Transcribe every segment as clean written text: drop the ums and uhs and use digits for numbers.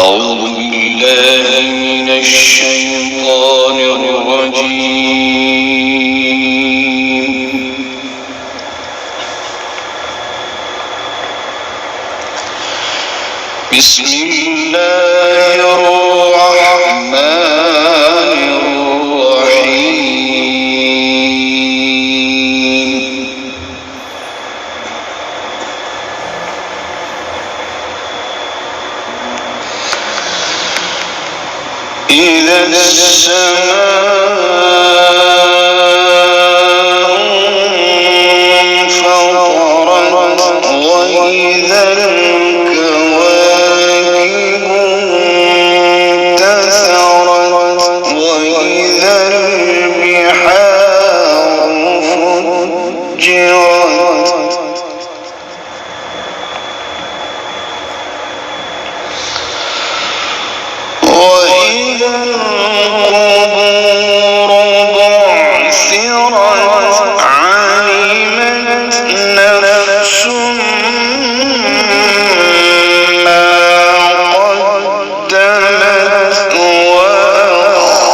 أعوذ بالله من الشيطان الرجيم. بسم الله الرحمن الرحيم. إذا السماء انفطرت وإذا الكواكب انتثرت وإذا البحار فجرت وإذا القبور بعثرت علمت نفس ما قدمت وأخرت.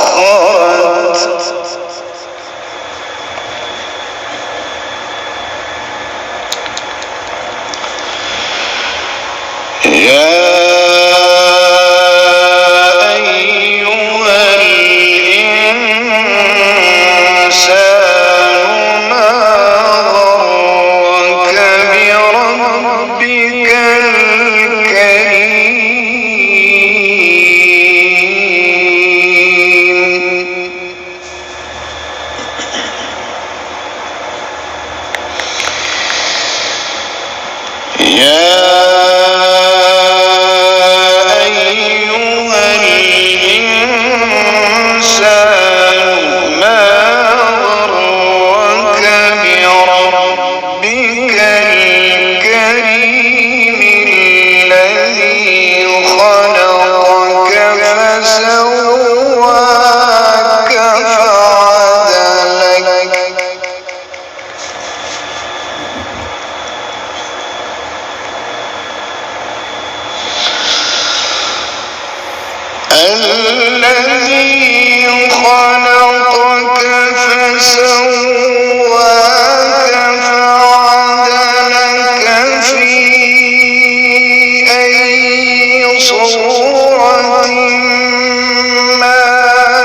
الذي خلقك فسواك فعدلك في أي صورة ما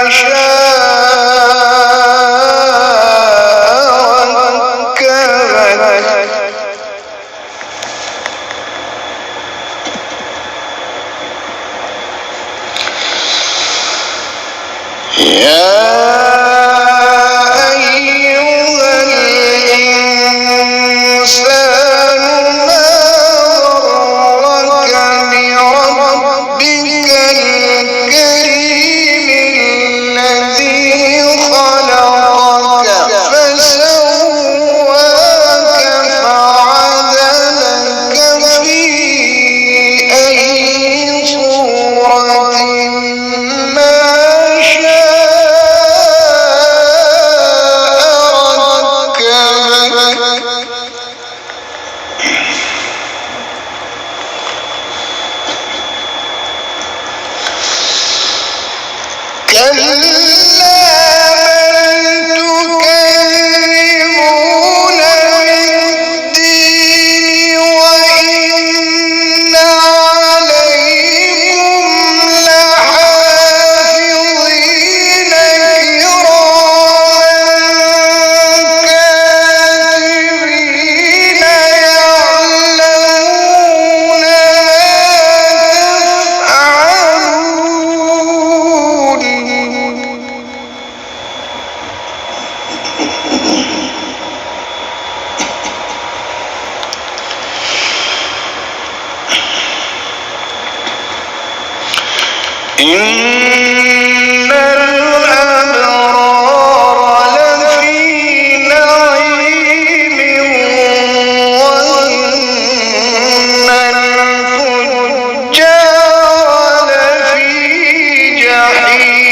شاء ركبك. إن الأبرار لفي نعيم وإن الفجار لفي جحيم.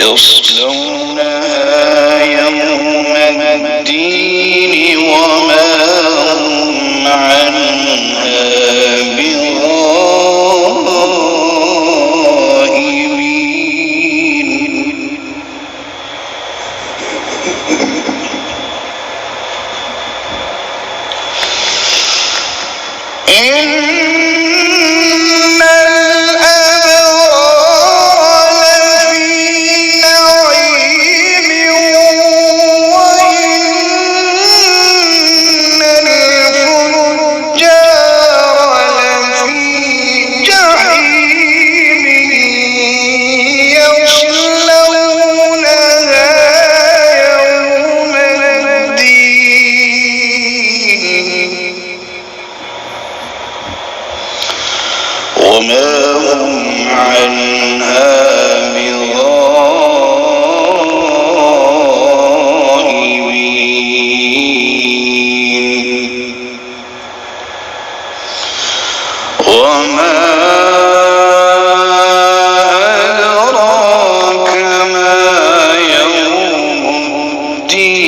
يصلونها يوم الدين وما هم عنها بغائبين وما هم عنها بغائبين وما أدراك ما يوم الدين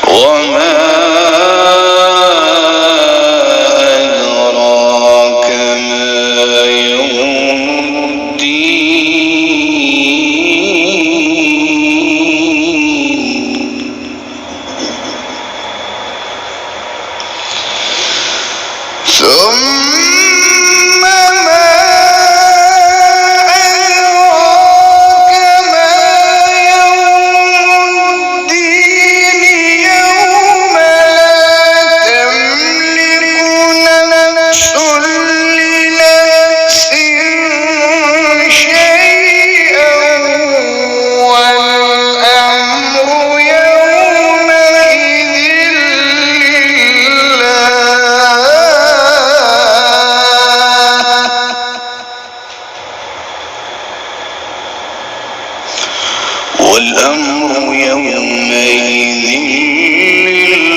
وما أدراك ما يوم الدين ثم ما والأمر يومئذ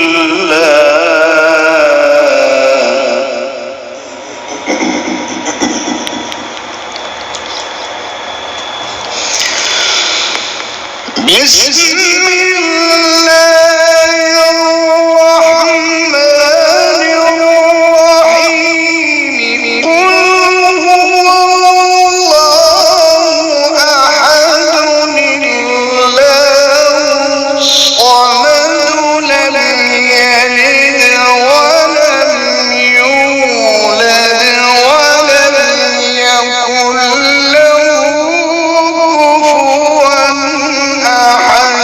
لله بسم الله الرحمن الرحيم قل هو الله أحد الله الصمد لم يلد ولم يولد ولم يكن له كفوا أحد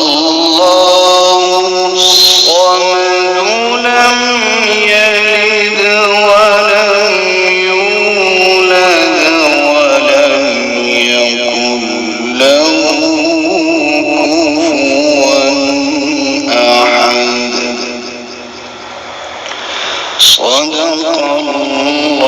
الله الصمد لم يلد ولم يولد ولم يكن له كفوا أحد صدق الله